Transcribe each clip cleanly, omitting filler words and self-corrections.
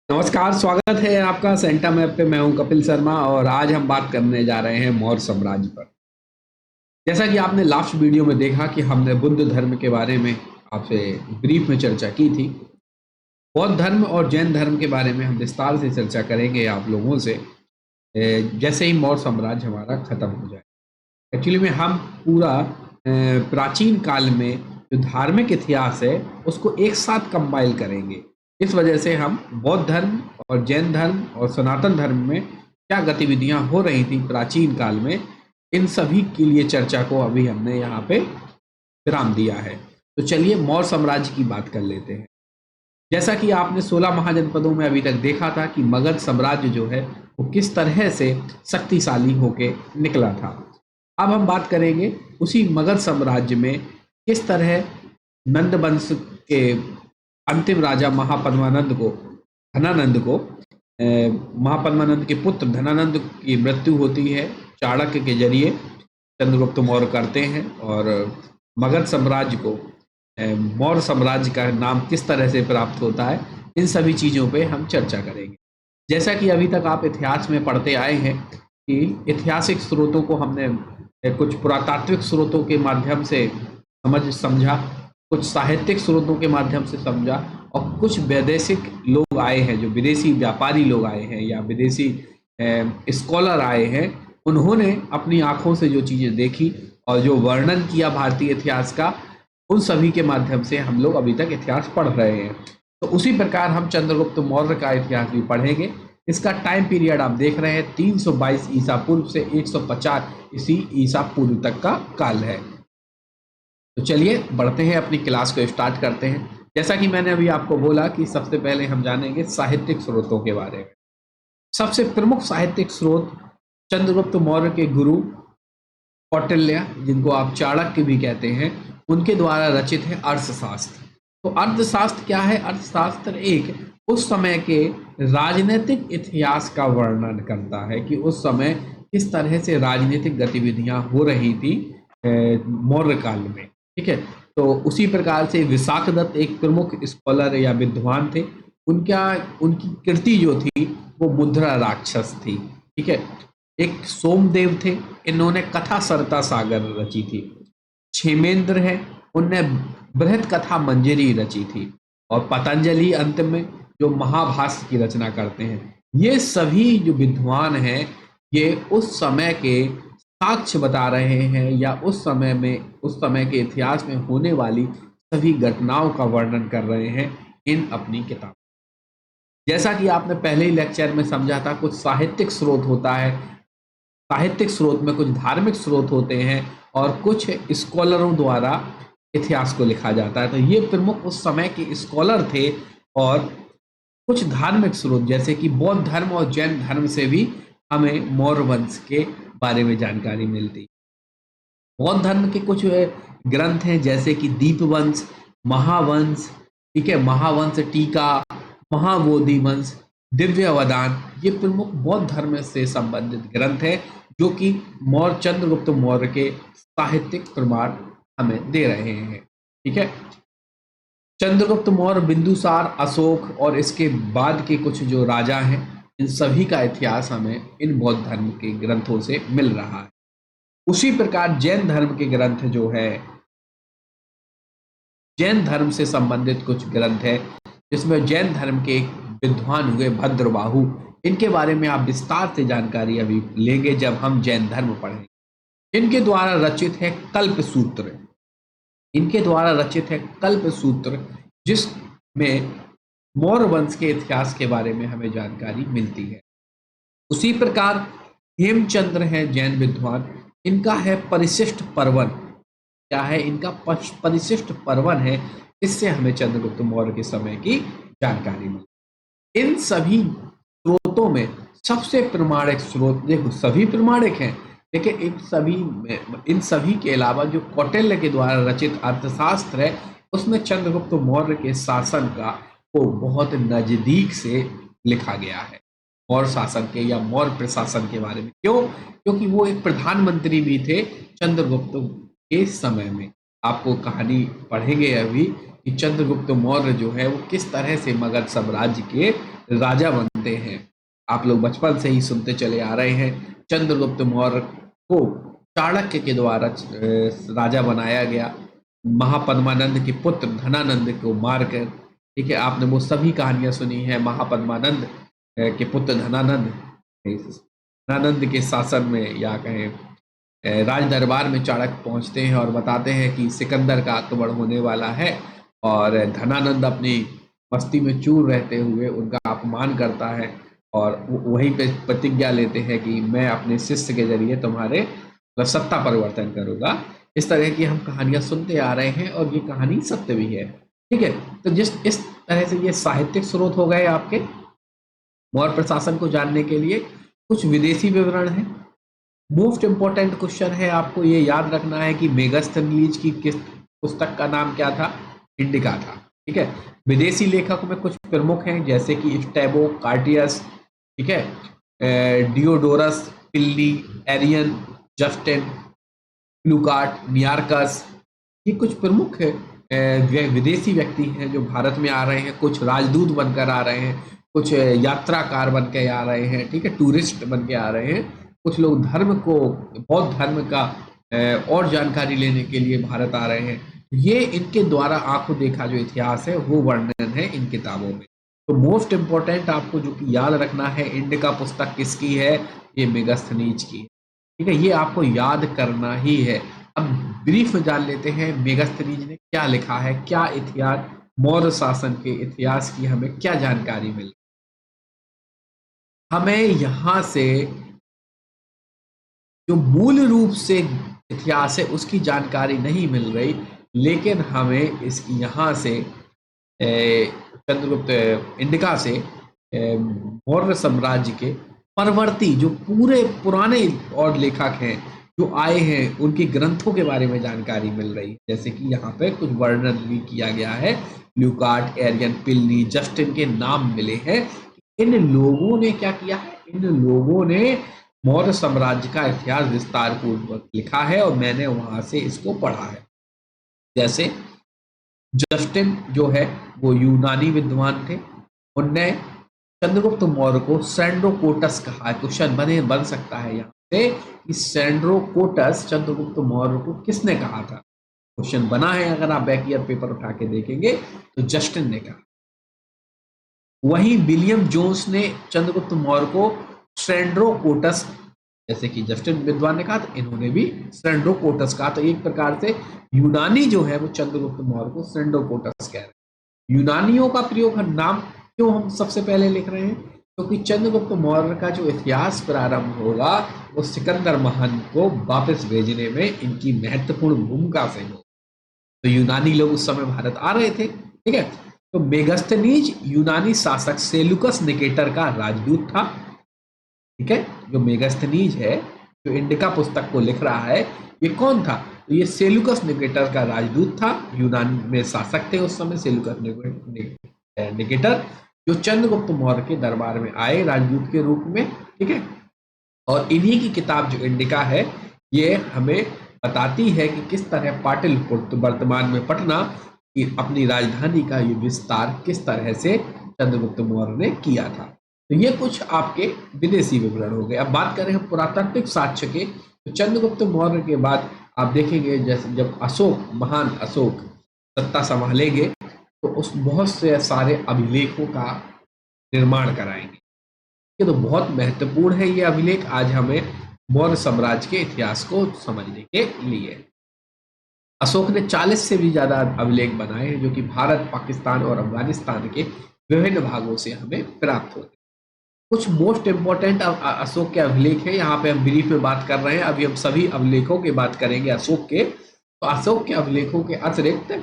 नमस्कार, स्वागत है आपका सेंटा मैप पे। मैं हूं कपिल शर्मा और आज हम बात करने जा रहे हैं मौर्य साम्राज्य पर। जैसा कि आपने लास्ट वीडियो में देखा कि हमने बुद्ध धर्म के बारे में आपसे ब्रीफ में चर्चा की थी। बौद्ध धर्म और जैन धर्म के बारे में हम विस्तार से चर्चा करेंगे आप लोगों से जैसे ही मौर्य साम्राज्य हमारा खत्म हो जाए। एक्चुअली में हम पूरा प्राचीन काल में जो धार्मिक इतिहास है उसको एक साथ कंपाइल करेंगे। इस वजह से हम बौद्ध धर्म और जैन धर्म और सनातन धर्म में क्या गतिविधियां हो रही थी प्राचीन काल में, इन सभी के लिए चर्चा को अभी हमने यहाँ पे विराम दिया है। तो चलिए मौर्य साम्राज्य की बात कर लेते हैं। जैसा कि आपने 16 महाजनपदों में अभी तक देखा था कि मगध साम्राज्य जो है वो किस तरह से शक्तिशाली होके निकला था। अब हम बात करेंगे उसी मगध साम्राज्य में किस तरह नंद वंश के अंतिम राजा महापद्मानंद के पुत्र धनानंद की मृत्यु होती है, चाणक्य के जरिए चंद्रगुप्त मौर्य करते हैं और मगध साम्राज्य को मौर्य साम्राज्य का नाम किस तरह से प्राप्त होता है, इन सभी चीज़ों पे हम चर्चा करेंगे। जैसा कि अभी तक आप इतिहास में पढ़ते आए हैं कि ऐतिहासिक स्रोतों को हमने कुछ पुरातात्विक स्रोतों के माध्यम से समझा, कुछ साहित्यिक स्रोतों के माध्यम से समझा और कुछ वैदेशिक लोग आए हैं, जो विदेशी व्यापारी लोग आए हैं या विदेशी स्कॉलर आए हैं, उन्होंने अपनी आंखों से जो चीज़ें देखी और जो वर्णन किया भारतीय इतिहास का, उन सभी के माध्यम से हम लोग अभी तक इतिहास पढ़ रहे हैं। तो उसी प्रकार हम चंद्रगुप्त मौर्य का इतिहास भी पढ़ेंगे। इसका टाइम पीरियड आप देख रहे हैं 322 ईसा पूर्व से 150 ईसा पूर्व तक का काल है। तो चलिए बढ़ते हैं, अपनी क्लास को स्टार्ट करते हैं। जैसा कि मैंने अभी आपको बोला कि सबसे पहले हम जानेंगे साहित्यिक स्रोतों के बारे में। सबसे प्रमुख साहित्यिक स्रोत चंद्रगुप्त मौर्य के गुरु कौटिल्य, जिनको आप चाणक्य भी कहते हैं, उनके द्वारा रचित है अर्थशास्त्र। तो अर्थशास्त्र क्या है? अर्थशास्त्र एक उस समय के राजनीतिक इतिहास का वर्णन करता है कि उस समय किस तरह से राजनीतिक गतिविधियां हो रही थी मौर्य काल में। ठीक है, तो उसी प्रकार से विशाखदत्त एक प्रमुख स्कॉलर या विद्वान थे। उनकी कृति जो थी वो मुद्रा राक्षस थी। ठीक है, एक सोमदेव थे, इन्होंने कथा सरता सागर रची थी। क्षेमेंद्र है, उनने बृहत कथा मंजरी रची थी। और पतंजलि अंत में जो महाभाष्य की रचना करते हैं, ये सभी जो विद्वान हैं ये उस समय के साक्ष्य बता रहे हैं या उस समय के इतिहास में होने वाली सभी घटनाओं का वर्णन कर रहे हैं इन अपनी किताब। जैसा कि आपने पहले ही लेक्चर में समझा था, कुछ साहित्यिक स्रोत होता है, साहित्यिक स्रोत में कुछ धार्मिक स्रोत होते हैं और कुछ स्कॉलरों द्वारा इतिहास को लिखा जाता है। तो ये प्रमुख उस समय के स्कॉलर थे। और कुछ धार्मिक स्रोत जैसे कि बौद्ध धर्म और जैन धर्म से भी हमें मौर्य वंश के बारे में जानकारी मिलती। बौद्ध धर्म के कुछ ग्रंथ हैं जैसे कि दीपवंश, महावंश, ठीक है, महावंश टीका, महाबोधि वंश, दिव्य अवदान, ये प्रमुख बौद्ध धर्म से संबंधित ग्रंथ हैं जो कि चंद्रगुप्त मौर्य के साहित्यिक प्रमाण हमें दे रहे हैं। ठीक है, चंद्रगुप्त मौर्य, बिंदुसार, अशोक और इसके बाद के कुछ जो राजा हैं, इन सभी का इतिहास हमें इन बौद्ध धर्म के ग्रंथों से मिल रहा है। उसी प्रकार जैन धर्म के ग्रंथ जो है, जैन धर्म से संबंधित कुछ ग्रंथ है जिसमें जैन धर्म के एक विद्वान हुए भद्रबाहु, इनके बारे में आप विस्तार से जानकारी अभी लेंगे जब हम जैन धर्म पढ़ेंगे। इनके द्वारा रचित है कल्प सूत्र, जिसमें मौर्य वंश के इतिहास के बारे में हमें जानकारी मिलती है। उसी प्रकार हेमचंद्र है जैन विद्वान, इनका है परिशिष्ट पर्वन। क्या है इनका? परिशिष्ट पर्वन है। इससे हमें चंद्रगुप्त मौर्य के समय की जानकारी मिली। इन सभी स्रोतों में सबसे प्रमाणिक स्रोत, देखो सभी प्रमाणिक हैं, लेकिन इन सभी के अलावा जो कौटिल्य के द्वारा रचित अर्थशास्त्र है, उसमें चंद्रगुप्त मौर्य के शासन का को बहुत नजदीक से लिखा गया है। मौर्य शासन के या मौर्य प्रशासन के बारे में। क्यों? क्योंकि वो एक प्रधानमंत्री भी थे चंद्रगुप्त के समय में। आपको कहानी पढ़ेंगे अभी कि चंद्रगुप्त मौर्य जो है वो किस तरह से मगध साम्राज्य के राजा बनते हैं। आप लोग बचपन से ही सुनते चले आ रहे हैं, चंद्रगुप्त मौर्य को चाणक्य के द्वारा राजा बनाया गया। महापद्मानंद के पुत्र धनानंद को मारकर, ठीक है, आपने वो सभी कहानियां सुनी हैं। महापद्मानंद के पुत्र धनानंद के शासन में, या कहें राज दरबार में, चाणक्य पहुंचते हैं और बताते हैं कि सिकंदर का आक्रमण होने वाला है। और धनानंद अपनी मस्ती में चूर रहते हुए उनका अपमान करता है और वहीं पे प्रतिज्ञा लेते हैं कि मैं अपने शिष्य के जरिए तुम्हारे सत्ता परिवर्तन करूंगा। इस तरह की हम कहानियां सुनते आ रहे हैं और ये कहानी सत्य भी है। ठीक है, तो जिस इस तरह से ये साहित्यिक स्रोत हो गए आपके मौर्य प्रशासन को जानने के लिए। कुछ विदेशी विवरण है। मोस्ट इंपॉर्टेंट क्वेश्चन है, आपको ये याद रखना है कि मेगास्थनीज की किस पुस्तक का नाम क्या था? इंडिका था। ठीक है, विदेशी लेखकों में कुछ प्रमुख हैं जैसे कि स्टेबो, कार्टियस, ठीक है, डियोडोरस, पिल्ली, एरियन, जस्टिन, प्लूकार्ट, नियार्कस। ये कुछ प्रमुख विदेशी व्यक्ति हैं जो भारत में आ रहे हैं। कुछ राजदूत बनकर आ रहे हैं, कुछ यात्राकार बन के आ रहे हैं, ठीक है, टूरिस्ट बन के आ रहे हैं। कुछ लोग धर्म को, बौद्ध धर्म का और जानकारी लेने के लिए भारत आ रहे हैं। ये इनके द्वारा आंखों देखा जो इतिहास है वो वर्णन है इन किताबों में। तो मोस्ट इंपॉर्टेंट आपको जो कि याद रखना है, इंडिका पुस्तक किसकी है? ये मेगास्थनीज की है। ठीक है, ये आपको याद करना ही है। अब ब्रीफ में जान लेते हैं मेगास्थनीज ने क्या लिखा है, क्या इतिहास, मौर्य शासन के इतिहास की हमें क्या जानकारी मिली। हमें यहाँ से जो मूल रूप से इतिहास है उसकी जानकारी नहीं मिल रही, लेकिन हमें इसकी यहाँ से चंद्रगुप्त इंडिका से मौर्य साम्राज्य के परवर्ती जो पूरे पुराने और लेखक हैं जो आए हैं उनके ग्रंथों के बारे में जानकारी मिल रही है। जैसे कि यहाँ पे कुछ वर्णन भी किया गया है। प्लूकार्ट, एरियन, पिल्ली, जस्टिन के नाम मिले हैं। इन लोगों ने क्या किया है? इन लोगों ने मौर्य साम्राज्य का इतिहास विस्तार पूर्वक लिखा है और मैंने वहां से इसको पढ़ा है। जैसे जस्टिन जो है वो यूनानी विद्वान थे। उनने चंद्रगुप्त मौर्य को सैंड्रोकोटस कहा है। क्वेश्चन बन सकता है यहाँ से कि सैंड्रोकोटस चंद्रगुप्त मौर्य को किसने कहा था? क्वेश्चन बना है, अगर आप बैक ईयर पेपर उठा के देखेंगे तो जस्टिन ने कहा। वहीं विलियम जोन्स ने चंद्रगुप्त मौर्य को सैंड्रोकोटस, जैसे कि जस्टिन विद्वान ने कहा था, इन्होंने भी सैंड्रोकोटस कहा। तो एक प्रकार से यूनानी जो है वो चंद्रगुप्त मौर्य को सैंड्रोकोटस कह रहे हैं। यूनानियों का प्रयोग नाम क्यों हम सबसे पहले लिख रहे हैं? क्योंकि चंद्रगुप्त मौर्य का जो इतिहास प्रारंभ होगा वो सिकंदर महान को वापस भेजने में इनकी महत्वपूर्ण भूमिका से हो। तो यूनानी लोग उस समय भारत आ रहे थे। ठीक है, तो मेगास्थनीज यूनानी शासक सेलुकस निकेटर का राजदूत था। ठीक है, जो मेगास्थनीज है जो इंडिका पुस्तक को लिख रहा है, ये कौन था? तो ये सेलुकस निकेटर का राजदूत था। यूनान में शासक थे उस समय सेलुकस निकेटर, जो चंद्रगुप्त मौर्य के दरबार में आए राजदूत के रूप में। ठीक है, और इन्हीं की किताब जो इंडिका है ये हमें बताती है कि किस तरह पाटलिपुत्र, वर्तमान में पटना, की अपनी राजधानी का ये विस्तार किस तरह से चंद्रगुप्त मौर्य ने किया था। तो ये कुछ आपके विदेशी विवरण हो गए। अब बात करें हम पुरातात्विक साक्ष्य के, तो चंद्रगुप्त मौर्य के बाद आप देखेंगे जैसे जब अशोक, महान अशोक सत्ता संभालेंगे तो उस बहुत से सारे अभिलेखों का निर्माण कराएंगे। ये तो बहुत महत्वपूर्ण है ये अभिलेख आज हमें मौर्य साम्राज्य के इतिहास को समझने के लिए। अशोक ने 40 से भी ज्यादा अभिलेख बनाए हैं जो कि भारत, पाकिस्तान और अफगानिस्तान के विभिन्न भागों से हमें प्राप्त होते हैं। कुछ मोस्ट इंपॉर्टेंट अशोक के अभिलेख है, यहाँ पे हम ब्रीफ में बात कर रहे हैं। अभी हम सभी अभिलेखों की बात करेंगे अशोक के। तो अशोक के अभिलेखों के अतिरिक्त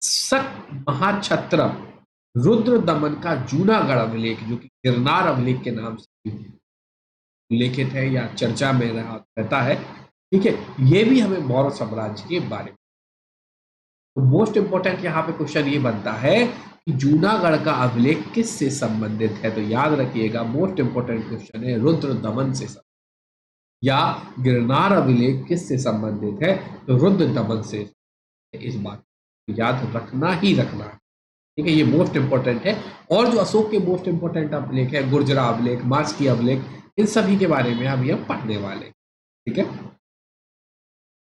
शक महाक्षत्रप रुद्र दमन का जूनागढ़ अभिलेख, जो कि गिरनार अभिलेख के नाम से उल्लेखित है या चर्चा में रहता है। ठीक है, ये भी हमें मौर्य साम्राज्य के बारे में। तो मोस्ट इंपॉर्टेंट यहाँ पे क्वेश्चन ये बनता है कि जूनागढ़ का अभिलेख किससे संबंधित है? तो याद रखिएगा मोस्ट इंपॉर्टेंट क्वेश्चन है रुद्र दमन से संबंधित, या गिरनार अभिलेख किससे संबंधित है? तो रुद्र दमन से। इस बात को याद रखना ही रखना है। ठीक है, ये मोस्ट इंपॉर्टेंट है। और जो अशोक के मोस्ट इंपॉर्टेंट अभिलेख है, गुर्जरा अभिलेख, मार्क्स की अभिलेख, इन सभी के बारे में अभी हम पढ़ने वाले हैं। ठीक है,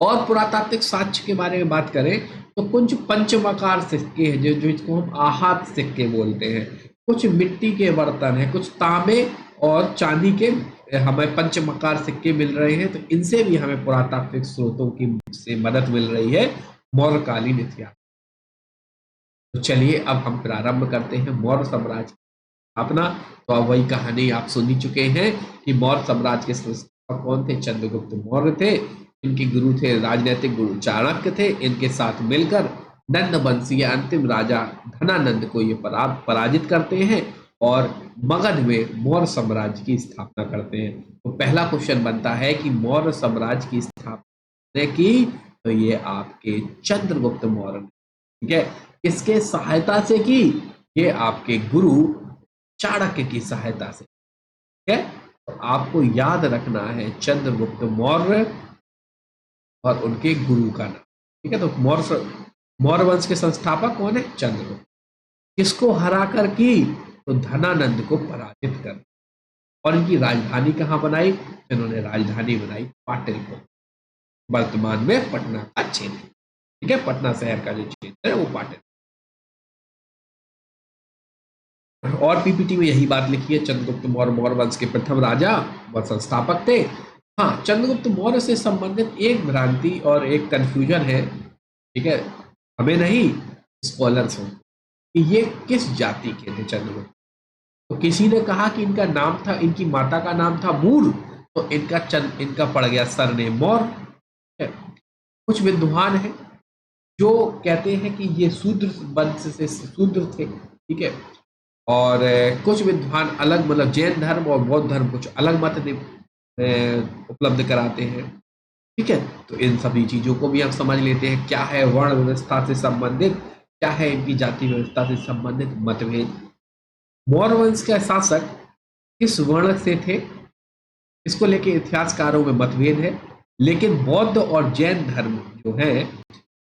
और पुरातात्विक साक्ष्य के बारे में बात करें तो कुछ पंचमकार सिक्के हैं जो इसको हम आहत सिक्के बोलते हैं, कुछ मिट्टी के बर्तन हैं, कुछ तांबे और चांदी के हमें पंचमकार सिक्के मिल रहे हैं। तो इनसे भी हमें पुरातात्विक स्रोतों की से मदद मिल रही है मौर्यकालीन इतिहास। तो चलिए अब हम प्रारंभ करते हैं मौर्य साम्राज्य की स्थापना। तो अब वही कहानी आप सुन ही चुके हैं कि मौर्य साम्राज्य के संस्थापक कौन थे? चंद्रगुप्त मौर्य थे। इनके गुरु थे, राजनीतिक गुरु चाणक्य थे। इनके साथ मिलकर नंद वंशीय अंतिम राजा धनानंद को ये पराजित करते हैं और मगध में मौर्य साम्राज्य की स्थापना करते हैं। तो पहला क्वेश्चन बनता है कि मौर्य साम्राज्य की स्थापना की तो ये आपके चंद्रगुप्त मौर्य ने, ठीक है, किसके सहायता से की? ये आपके गुरु चाणक्य की सहायता से। ठीक है, तो आपको याद रखना है चंद्रगुप्त मौर्य और उनके गुरु का नाम। ठीक है, तो मौर्य वंश के संस्थापक कौन है? चंद्रगुप्त। किसको हराकर की? तो धनानंद को पराजित कर। और इनकी राजधानी कहाँ बनाई? इन्होंने राजधानी बनाई पाटलिपुत्र, वर्तमान में पटना का क्षेत्र। ठीक है, पटना शहर का जो क्षेत्र है वो पाटलिपुत्र। और पीपीटी में यही बात लिखी है, चंद्रगुप्त मौर्य मौर्य वंश के प्रथम राजा व संस्थापक थे। हाँ, चंद्रगुप्त मौर्य से संबंधित एक भ्रांति और एक कंफ्यूजन है, ठीक है, हमें नहीं, स्कॉलर्स हो, कि ये किस जाति के थे चंद्रगुप्त। तो किसी ने कहा कि इनका नाम था, इनकी माता का नाम था मूर, तो इनका पड़ गया सरनेम मौर्य। कुछ विद्वान हैं जो कहते हैं कि ये शूद्र वंश से शूद्र थे। ठीक है, और कुछ विद्वान अलग, मतलब जैन धर्म और बौद्ध धर्म कुछ अलग मत उपलब्ध कराते हैं। ठीक है, तो इन सभी चीजों को भी हम समझ लेते हैं। क्या है वर्ण व्यवस्था से संबंधित, क्या है इनकी जाति व्यवस्था से संबंधित मतभेद। मौर्य वंश के शासक किस वर्ण से थे, इसको लेके इतिहासकारों में मतभेद है। लेकिन बौद्ध और जैन धर्म जो है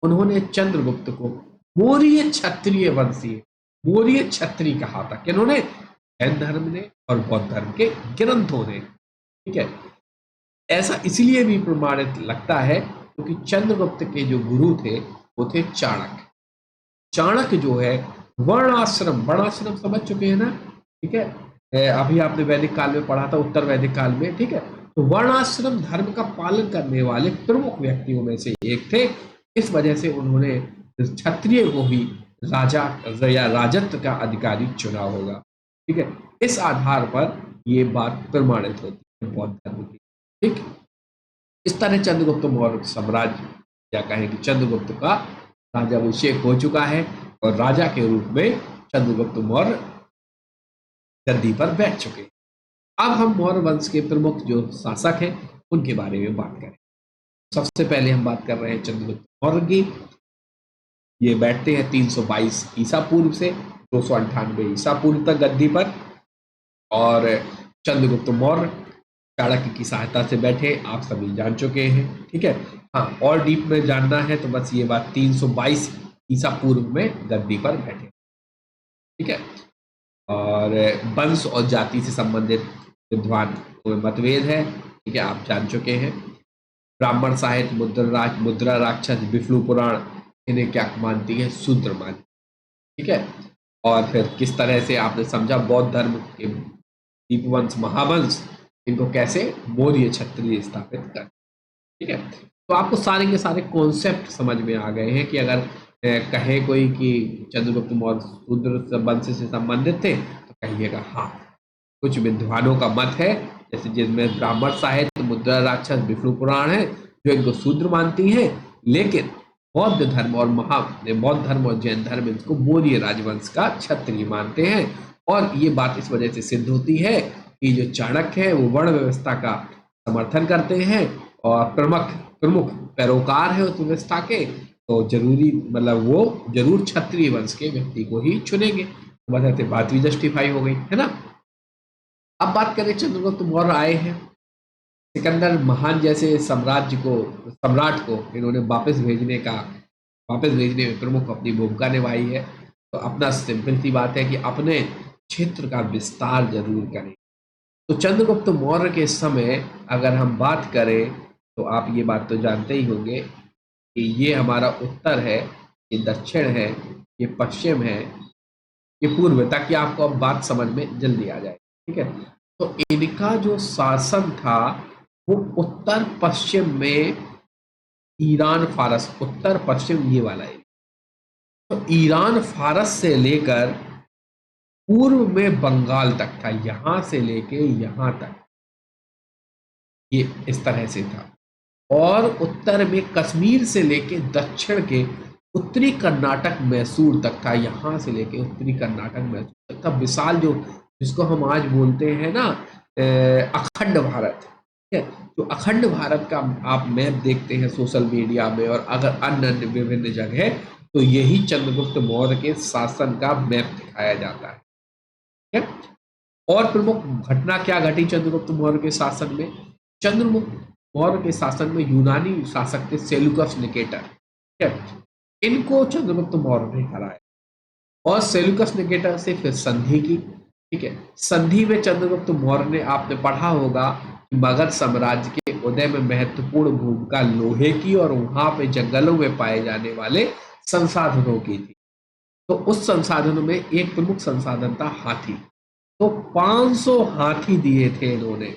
उन्होंने चंद्रगुप्त को मौर्य क्षत्रिय वंशीय, मौर्य क्षत्रिय कहा था। किन्होंने? जैन धर्म ने और बौद्ध धर्म के ग्रंथों ने। ठीक है, ऐसा इसलिए भी प्रमाणित लगता है क्योंकि चंद्रगुप्त के जो गुरु थे वो थे चाणक्य। चाणक्य जो है वर्णाश्रम समझ चुके हैं ना? ठीक है, अभी आपने वैदिक काल में पढ़ा था, उत्तर वैदिक काल में। ठीक है, तो वर्णाश्रम धर्म का पालन करने वाले प्रमुख व्यक्तियों में से एक थे। इस वजह से उन्होंने क्षत्रिय को ही राजा या राजत्व का अधिकारी चुना होगा। ठीक है, इस आधार पर यह बात प्रमाणित होती है बौद्ध धर्म की। ठीक, इस तरह चंद्रगुप्त मौर्य साम्राज्य, या कहें कि चंद्रगुप्त का राजाभिषेक हो चुका है और राजा के रूप में चंद्रगुप्त मौर्य गद्दी पर बैठ चुके। अब हम मौर्य वंश के प्रमुख जो शासक हैं उनके बारे में बात करें। सबसे पहले हम बात कर रहे हैं चंद्रगुप्त मौर्य की। ये बैठते हैं 322 ईसा पूर्व से 298 ईसा पूर्व तक गद्दी पर। और चंद्रगुप्त मौर्य चाणक्य की सहायता से बैठे, आप सभी जान चुके हैं। ठीक है, हाँ, और डीप में जानना है तो बस ये बात 322 ईसा पूर्व में गद्दी पर बैठे। ठीक है, और वंश और जाति से संबंधित विद्वान में मतभेद है। ठीक है, आप जान चुके हैं। ब्राह्मण साहित्य, मुद्रा राक्षस, विष्णु पुराण इन्हें क्या मानती है? शूद्र मानती। ठीक है, और फिर किस तरह से आपने समझा बौद्ध धर्म के दीपवंश, महावंश, इनको कैसे मौर्य क्षत्रिय स्थापित कर। ठीक है, तो आपको सारे के सारे कॉन्सेप्ट समझ में आ गए हैं कि अगर कहे कोई कि चंद्रगुप्त मौर्य शूद्र वंश से संबंधित थे तो कहिएगा हाँ। कुछ विद्वानों का मत है, जैसे जिसमें ब्राह्मण साहित्य, मुद्रा राक्षस, विष्णु पुराण है, जो इनको शूद्र मानती हैं, लेकिन बौद्ध धर्म और जैन धर्म इनको मौर्य राजवंश का क्षत्रिय मानते हैं। और ये बात इस वजह से सिद्ध होती है कि जो चाणक्य है वो वर्ण व्यवस्था का समर्थन करते हैं और प्रमुख पैरोकार है उस व्यवस्था के, तो जरूरी, मतलब वो जरूर क्षत्रिय वंश के व्यक्ति को ही चुनेंगे। तो वजह से बात भी जस्टिफाई हो गई है ना। अब बात करें, चंद्रगुप्त मौर्य आए हैं, सिकंदर महान जैसे सम्राट को इन्होंने वापस भेजने में प्रमुख अपनी भूमिका निभाई है। तो अपना सिंपल सी बात है कि अपने क्षेत्र का विस्तार जरूर करें। तो चंद्रगुप्त मौर्य के समय अगर हम बात करें तो आप ये बात तो जानते ही होंगे कि ये हमारा उत्तर है, ये दक्षिण है, ये पश्चिम है, ये पूर्व है, ताकि आपको अब बात समझ में जल्दी आ जाए। ठीक है, तो इनका जो शासन था वो उत्तर पश्चिम में ईरान फारस, उत्तर पश्चिम ये वाला है। तो ईरान फारस से लेकर पूर्व में बंगाल तक था, यहां से लेके यहां तक ये इस तरह से था। और उत्तर में कश्मीर से लेके दक्षिण के उत्तरी कर्नाटक मैसूर तक था, यहां से लेके उत्तरी कर्नाटक मैसूर तक था विशाल, जो जिसको हम आज बोलते हैं ना अखंड भारत। ठीक है, तो अखंड भारत का आप मैप देखते हैं सोशल मीडिया में और अगर अन्य अन्य विभिन्न जगह, तो यही चंद्रगुप्त मौर्य के शासन का मैप दिखाया जाता है। ठीक है, और प्रमुख घटना क्या घटी चंद्रगुप्त मौर्य के शासन में? चंद्रगुप्त मौर्य के शासन में यूनानी शासक थे सेल्यूकस निकेटर। ठीक है, इनको चंद्रगुप्त मौर्य ने हराया और सेल्यूकस निकेटर से फिर संधि की। ठीक है, संधि में चंद्रगुप्त मौर्य ने, आपने पढ़ा होगा कि मगध साम्राज्य के उदय में महत्वपूर्ण भूमिका लोहे की और वहां पे जंगलों में पाए जाने वाले संसाधनों की थी। तो उस संसाधनों में एक प्रमुख संसाधन था हाथी। तो 500 हाथी दिए थे इन्होंने।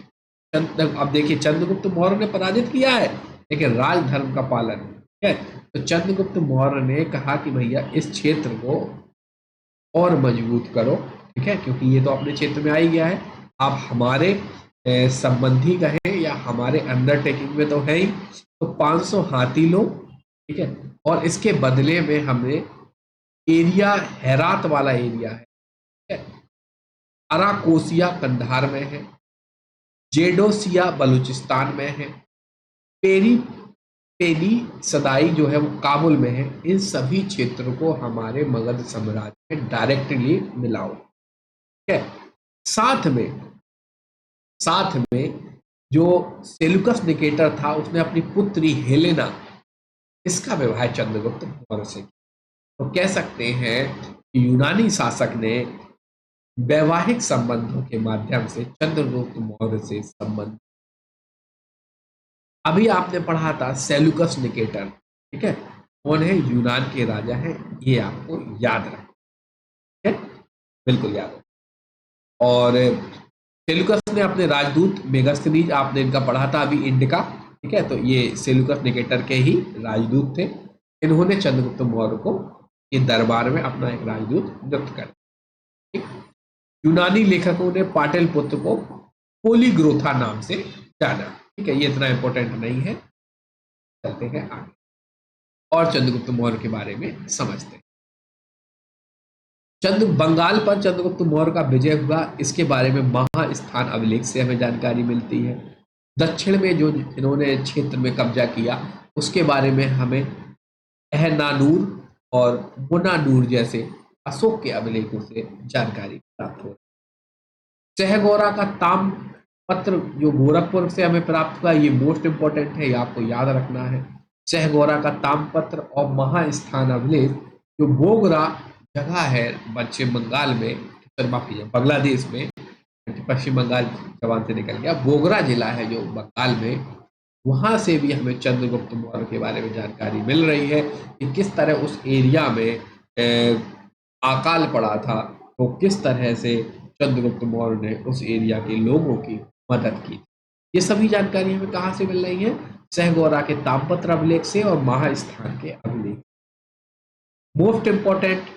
अब देखिए, चंद्रगुप्त मौर्य ने पराजित किया है लेकिन राजधर्म का पालन। ठीक है, तो चंद्रगुप्त मौर्य ने कहा कि भैया इस क्षेत्र को और मजबूत करो। ठीक है, क्योंकि ये तो अपने क्षेत्र में आ ही गया है, आप हमारे संबंधी कहें या हमारे अंडरटेकिंग में तो है ही। तो 500 हाथी लो। ठीक है, और इसके बदले में हमें एरिया, हेरात वाला एरिया है, ठीक है, अराकोसिया कंधार में है, जेडोसिया बलूचिस्तान में है, पेरी पेरी सदाई जो है वो काबुल में है। इन सभी क्षेत्रों को हमारे मगध साम्राज्य में डायरेक्टली मिलाओ। ठीक है, साथ में जो सेल्यूकस निकेटर था उसने अपनी पुत्री हेलेना, इसका विवाह चंद्रगुप्त मौर्य से किया। तो कह सकते हैं कि यूनानी शासक ने वैवाहिक संबंधों के माध्यम से चंद्रगुप्त मौर्य से संबंध। अभी आपने पढ़ा था सेल्यूकस निकेटर। ठीक है, कौन है? यूनान के राजा हैं, ये आपको याद रखना है, बिल्कुल याद रखना। और सेल्यूकस ने अपने राजदूत मेगास्थनीज, आपने इनका पढ़ा था अभी, इंडिका। ठीक है, तो ये सेल्यूकस निकेटर के ही राजदूत थे। इन्होंने चंद्रगुप्त मौर्य को ये दरबार में अपना एक राजदूत नियुक्त कर दिया। यूनानी लेखकों ने पाटलिपुत्र को पोलीग्रोथा नाम से जाना। ठीक है, ये इतना इंपॉर्टेंट नहीं है, चलते हैं आगे और चंद्रगुप्त मौर्य के बारे में समझते हैं। बंगाल पर चंद्रगुप्त मौर्य का विजय हुआ, इसके बारे में महास्थान अभिलेख से हमें जानकारी मिलती है। दक्षिण में जो इन्होंने क्षेत्र में कब्जा किया उसके बारे में हमें अहनानूर और मुनानूर जैसे अशोक के अभिलेखों से जानकारी प्राप्त हो। सहगौरा का ताम पत्र जो गोरखपुर से हमें प्राप्त हुआ, ये मोस्ट इंपॉर्टेंट है, ये आपको याद रखना है। सहगौरा का तामपत्र और महास्थान अभिलेख, जो बोगरा जगह है पश्चिम बंगाल में, माफ कीजिए बांग्लादेश में, पश्चिम बंगाल जबान से निकल गया, बोगरा जिला है जो बंगाल में, वहां से भी हमें चंद्रगुप्त मौर्य के बारे में जानकारी मिल रही है कि किस तरह उस एरिया में अकाल पड़ा था, तो किस तरह से चंद्रगुप्त मौर्य ने उस एरिया के लोगों की मदद की। ये सभी जानकारी हमें कहाँ से मिल रही है? सहगौरा के तामपत्र अभिलेख से और महास्थान के अभिलेख। मोस्ट इंपॉर्टेंट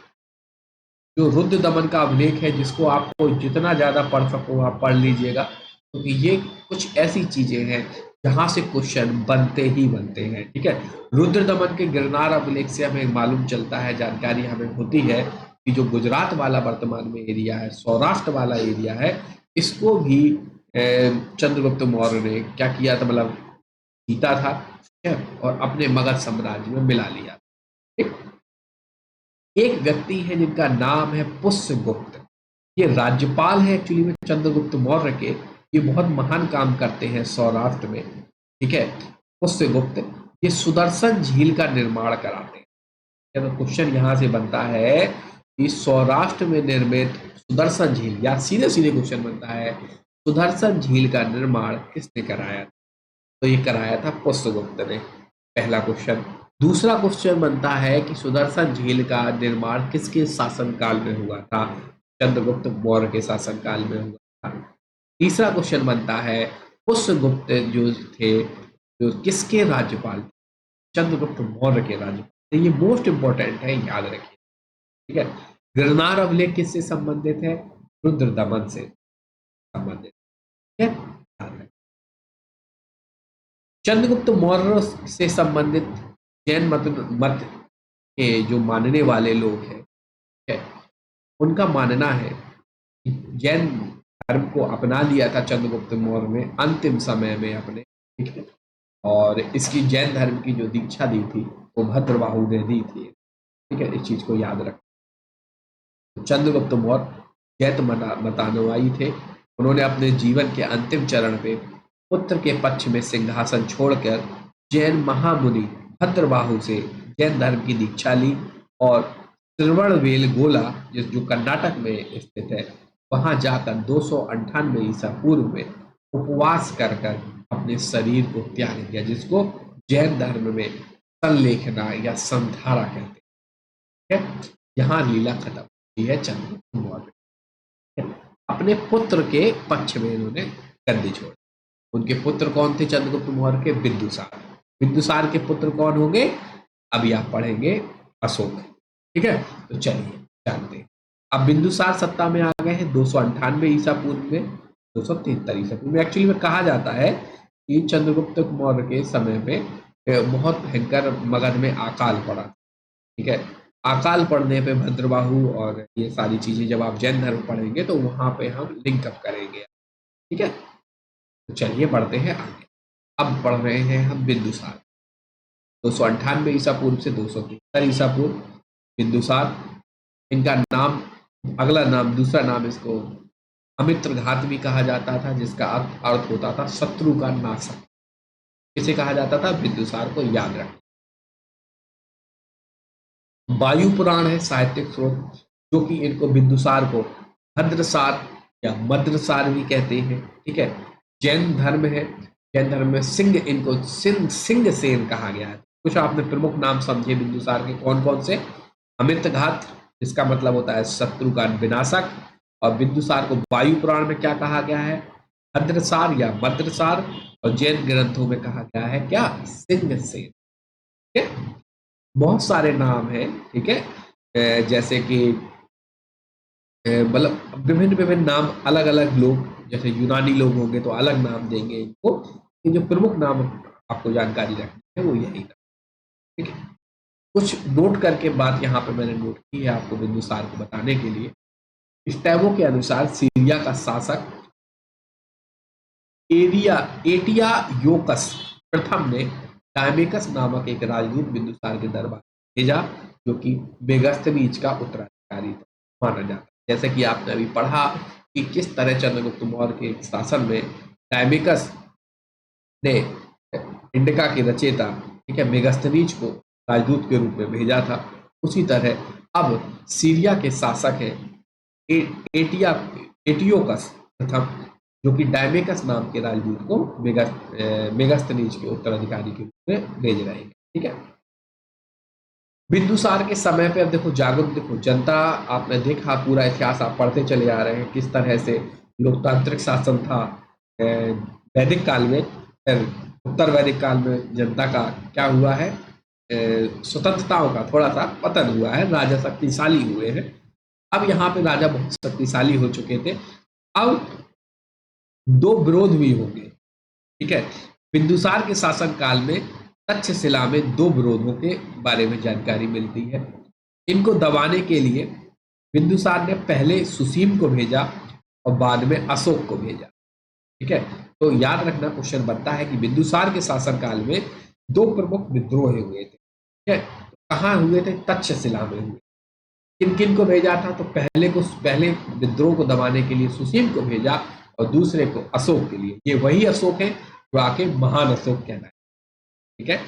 जो रुद्र दमन का अभिलेख है, जिसको आपको जितना ज्यादा पढ़ सको आप पढ़ लीजिएगा, क्योंकि ये कुछ ऐसी चीजें हैं जहां से क्वेश्चन बनते ही बनते हैं। ठीक है, रुद्र दमन के गिरनार अभिलेख से हमें मालूम चलता है, जानकारी हमें होती है कि जो गुजरात वाला वर्तमान में एरिया है, सौराष्ट्र वाला एरिया है, इसको भी चंद्रगुप्त मौर्य ने क्या किया था, मतलब जीता था, ठीक है, और अपने मगध साम्राज्य में मिला लिया। ठीक, एक व्यक्ति है जिनका नाम है पुष्यगुप्त, ये राज्यपाल है एक्चुअली में चंद्रगुप्त मौर्य के, ये बहुत महान काम करते हैं सौराष्ट्र में। ठीक है, पुष्यगुप्त ये सुदर्शन झील का निर्माण कराते हैं। तो क्वेश्चन यहां से बनता है कि सौराष्ट्र में निर्मित सुदर्शन झील, या सीधे सीधे क्वेश्चन बनता है, सुदर्शन झील का निर्माण किसने कराया था? तो ये कराया था पुष्यगुप्त ने, पहला क्वेश्चन। दूसरा क्वेश्चन बनता है कि सुदर्शन झील का निर्माण किसके शासनकाल में हुआ था? चंद्रगुप्त मौर्य के शासनकाल में हुआ था। तीसरा क्वेश्चन बनता है, पुष्यगुप्त जो थे, जो किसके राज्यपाल थे? चंद्रगुप्त मौर्य के राज्यपाल थे। ये मोस्ट इंपॉर्टेंट है, याद रखिए, ठीक है। गिरनार अभिलेख किससे संबंधित है? रुद्रदमन से संबंधित, ठीक है, याद रखिए। चंद्रगुप्त मौर्य से संबंधित जैन मत के जो मानने वाले लोग हैं, ठीक है, उनका मानना है कि जैन धर्म को अपना लिया था चंद्रगुप्त मौर्य ने अंतिम समय में अपने, ठीक है, और इसकी जैन धर्म की जो दीक्षा दी थी वो भद्रबाहु ने दी थी, ठीक है, इस चीज को याद रखें। चंद्रगुप्त मौर्य जैत मतानुयायी थे। उन्होंने अपने जीवन के अंतिम चरण में पुत्र के पक्ष में सिंहासन छोड़कर जैन महामुनि भद्रबाहु से जैन धर्म की दीक्षा ली और त्रिवणवेलगोला, जो कर्नाटक में स्थित है, वहां जाकर 298 ईसा पूर्व में उपवास कर कर अपने शरीर को त्याग दिया, जिसको जैन धर्म में संलेखना या संधारा कहते हैं, ठीक है। यहाँ लीला खत्म हुई है चंद्रगुप्त मौर्य, ठीक है? अपने पुत्र के पक्ष में इन्होंने गद्दी छोड़ी। उनके पुत्र कौन थे चंद्रगुप्त मौर्य के? बिंदुसार। बिंदुसार के पुत्र कौन होंगे? अभी आप पढ़ेंगे, अशोक, ठीक है। तो चलिए जानते हैं। अब बिंदुसार सत्ता में आ गए हैं 298 ईसा पूर्व में, 273 ईसा पूर्व में। एक्चुअली में कहा जाता है कि चंद्रगुप्त मौर्य के समय में बहुत भयंकर मगध में अकाल पड़ा, ठीक है। अकाल पड़ने पे भद्रबाहु और ये सारी चीजें जब आप जैन धर्म पढ़ेंगे तो वहां पे हम लिंकअप करेंगे, ठीक है। तो चलिए बढ़ते हैं आगे। अब पढ़ रहे हैं हम बिंदुसार, 298 ईसा पूर्व से 273 ईसा पूर्व। बिंदुसार, इनका नाम, अगला नाम, दूसरा नाम इसको अमित्रघात भी कहा जाता था, जिसका अर्थ होता था शत्रु का नाशक। इसे कहा जाता था, बिंदुसार को याद रखें। वायु पुराण है साहित्यिक स्रोत, जो कि इनको बिंदुसार को भद्रसार या मद्रसार भी कहते हैं, ठीक है। जैन धर्म है, जैन धर्म में सिंह, इनको सिंह सेन कहा गया है। कुछ आपने प्रमुख नाम समझे बिंदुसार के, कौन कौन से? अमितघात, जिसका मतलब होता है शत्रु का विनाशक, और बिंदुसार को वायु पुराण में क्या कहा गया है? भद्रसार या मद्रसार, और जैन ग्रंथों में कहा गया है क्या? सिंह सेन, ठीक है। बहुत सारे नाम हैं, ठीक है, जैसे कि मतलब विभिन्न विभिन्न नाम, अलग अलग लोग, जैसे यूनानी लोग होंगे तो अलग नाम देंगे इनको। ये जो प्रमुख नाम आपको जानकारी रखनी है वो यही नाम, ठीक है। कुछ नोट करके बात यहाँ पे मैंने नोट की है आपको बिंदुसार को बताने के लिए। स्टैबो के अनुसार सीरिया का शासक एटिया योकस प्रथम ने टाइमेकस नामक एक राजदूत बिंदुसार के दरबार भेजा, जो कि मेगास्थनीज का उत्तराधिकारी माना जाता है। जैसे कि आपने अभी पढ़ा कि किस तरह चंद्रगुप्त मौर्य के शासन में टाइमेकस ने इंडिका के रचयिता, ठीक है, मेगास्थनीज को राजदूत के रूप में भेजा था। उसी तरह अब सीरिया के शासक है एटियोकस प्रथम, जो कि डायमेकस नाम के राजदूत को मेगास्थनीज के उत्तराधिकारी के रूप में भेज रहे हैं, ठीक है। बिंदुसार के समय पे अब देखो जागरूक, देखो जनता, आपने देखा पूरा इतिहास आप पढ़ते चले आ रहे हैं किस तरह से लोकतांत्रिक शासन था वैदिक काल में। उत्तर वैदिक काल में जनता का क्या हुआ है? स्वतंत्रताओं का थोड़ा सा पतन हुआ है, राजा शक्तिशाली हुए हैं। अब यहाँ पे राजा बहुत शक्तिशाली हो चुके थे। अब दो विरोध भी होंगे, ठीक है। बिंदुसार के शासन काल में तक्षशिला में दो विरोधों के बारे में जानकारी मिलती है। इनको दबाने के लिए बिंदुसार ने पहले सुसीम को भेजा और बाद में अशोक को भेजा, ठीक है। तो याद रखना, क्वेश्चन बनता है कि बिंदुसार के शासन काल में दो प्रमुख विद्रोह हुए थे, ठीक है। तो कहाँ हुए थे? तक्षशिला में हुए। किन किन को भेजा था? तो पहले विद्रोह को दबाने के लिए सुसीम को भेजा और दूसरे को अशोक के लिए। ये वही अशोक है जो आके महान अशोक कहना है, ठीक है।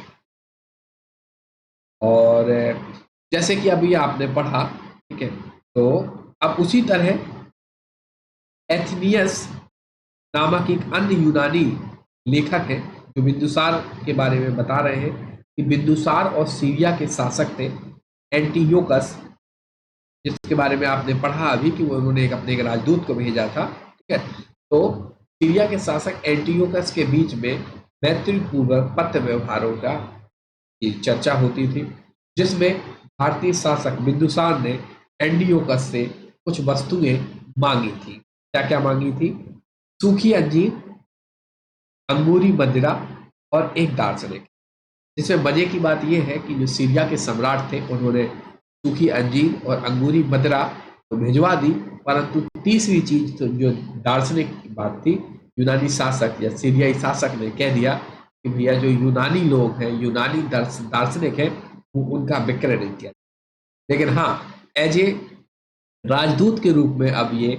और जैसे कि अभी आपने पढ़ा, ठीक है, तो अब उसी तरह एथनियस नामक एक अन्य यूनानी लेखक है जो बिंदुसार के बारे में बता रहे हैं कि बिंदुसार और सीरिया के शासक थे एंटीयोकस, जिसके बारे में आपने पढ़ा अभी कि वो उन्होंने अपने एक राजदूत को भेजा था। ठीक है, तो सीरिया के शासक एंटीयोकस के बीच में मैत्रीपूर्वक पत्र व्यवहारों का की चर्चा होती थी, जिसमें भारतीय शासक बिंदुसार ने एंटीयोकस से कुछ वस्तुएं मांगी थी। क्या क्या मांगी थी? सूखी अंजीर, अंगूरी मदिरा और एक दार्शनिक। जिसमें मजे की बात यह है कि जो सीरिया के सम्राट थे उन्होंने सूखी अंजीर और अंगूरी मदिरा तो भिजवा दी, परंतु तीसरी चीज तो जो दार्शनिक की बात थी, यूनानी शासक या सीरियाई शासक ने कह दिया कि भैया जो यूनानी लोग हैं, यूनानी दार्शनिक हैं, वो उनका विक्रय नहीं किया। लेकिन हाँ, एज ए राजदूत के रूप में अब ये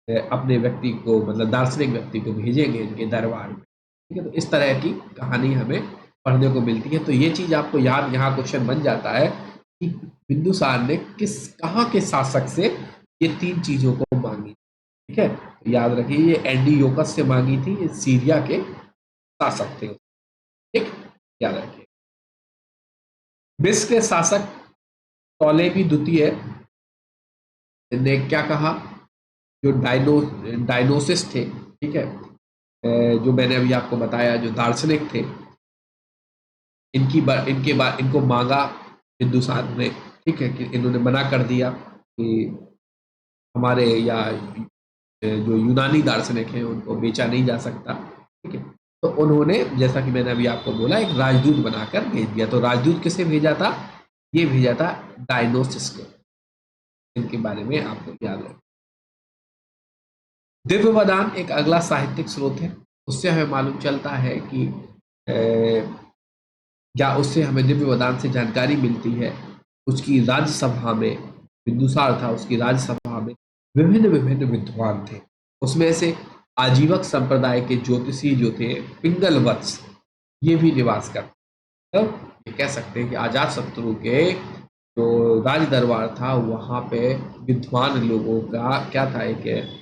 अपने व्यक्ति को, मतलब दार्शनिक व्यक्ति को भेजेंगे इनके दरबार में। ठीक है, तो इस तरह की कहानी हमें पढ़ने को मिलती है। तो ये चीज आपको याद, यहाँ क्वेश्चन बन जाता है कि बिंदुसार ने कहाँ के शासक से ये तीन चीजों को मांगी। ठीक है, तो याद रखिए ये एंटीयोकस से मांगी थी, ये सीरिया के शासक थे। ठीक, याद रखिए। मिस्र के शासक टॉलेमी द्वितीय ने क्या कहा? जो डायनोसिस थे, ठीक है, जो मैंने अभी आपको बताया, जो दार्शनिक थे, इनको मांगा बिंदुसार ने। ठीक है, कि इन्होंने मना कर दिया कि हमारे या जो यूनानी दार्शनिक हैं उनको बेचा नहीं जा सकता। ठीक है, तो उन्होंने, जैसा कि मैंने अभी आपको बोला, एक राजदूत बनाकर भेज दिया। तो राजदूत किसे भेजा था? ये भेजा था डायनोसिस को। इनके बारे में आपको याद रखना। दिव्य वरदान एक अगला साहित्यिक स्रोत है। उससे हमें मालूम चलता है कि या उससे हमें दिव्य वरदान से जानकारी मिलती है। उसकी राज्यसभा में, बिंदुसार था, उसकी राज्यसभा में विभिन्न विभिन्न विद्वान थे। उसमें से आजीवक संप्रदाय के ज्योतिषी जो थे पिंगलवत्स, ये भी निवास करते। तो ये कह सकते हैं कि अजात शत्रु के जो राज दरबार था वहाँ पे विद्वान लोगों का क्या था, एक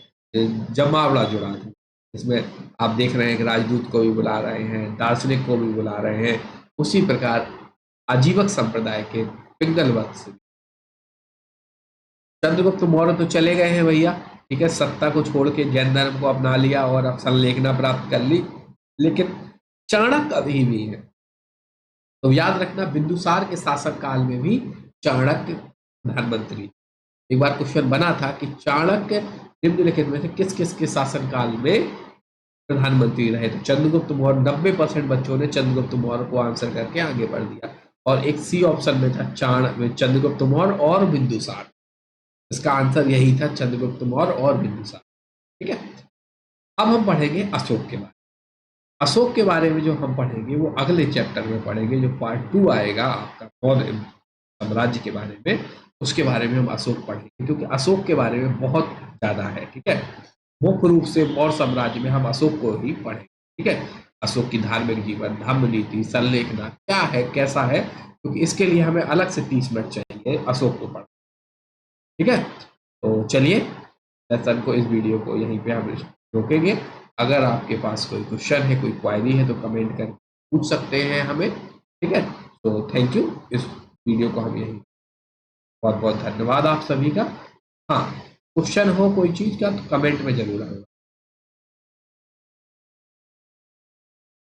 जमावड़ा जुड़ा था। इसमें आप देख रहे हैं कि राजदूत को भी बुला रहे हैं, दार्शनिक को भी बुला रहे हैं। उसी प्रकार आजीवक संप्रदाय के पिंगलवत्स, चंद्रगुप्त मौर्य तो चले गए हैं भैया। ठीक है, सत्ता को छोड़ के जैन धर्म को अपना लिया और अब संलेखना प्राप्त कर ली, लेकिन चाणक्य अभी भी है। तो याद रखना, बिंदुसार के शासक काल में भी चाणक्य प्रधानमंत्री। एक बार क्वेश्चन बना था कि चाणक्य निम्नलिखित में से किस किस के शासन काल में प्रधानमंत्री रहे? तो चंद्रगुप्त मौर्य, 90% बच्चों ने चंद्रगुप्त मौर्य को आंसर करके आगे बढ़ दिया। और एक सी ऑप्शन में था चंद्रगुप्त मौर्य और बिंदुसार। इसका आंसर यही था, चंद्रगुप्त मौर्य और बिंदुसार। ठीक है, अब हम पढ़ेंगे अशोक के बारे में। अशोक के बारे में जो हम पढ़ेंगे वो अगले चैप्टर में पढ़ेंगे, जो पार्ट 2 आएगा आपका मौर्य साम्राज्य के बारे में। उसके बारे में हम अशोक पढ़ेंगे, क्योंकि अशोक के बारे में बहुत ज्यादा है। ठीक है, मुख्य रूप से मौर्य साम्राज्य में हम अशोक को ही पढ़ेंगे। ठीक है, अशोक की धार्मिक जीवन, धर्म नीति, संलेखना क्या है, कैसा है, क्योंकि इसके लिए हमें अलग से 30 मिनट चाहिए अशोक को पढ़। ठीक है, तो चलिए लेसन को, इस वीडियो को यहीं पे हम रोकेंगे। अगर आपके पास कोई क्वेश्चन है, कोई क्वायरी है, तो कमेंट कर पूछ सकते हैं हमें। ठीक है, तो थैंक यू। इस वीडियो को हम यहीं, बहुत बहुत धन्यवाद आप सभी का। हाँ, क्वेश्चन हो कोई चीज़ का तो कमेंट में जरूर आएगा।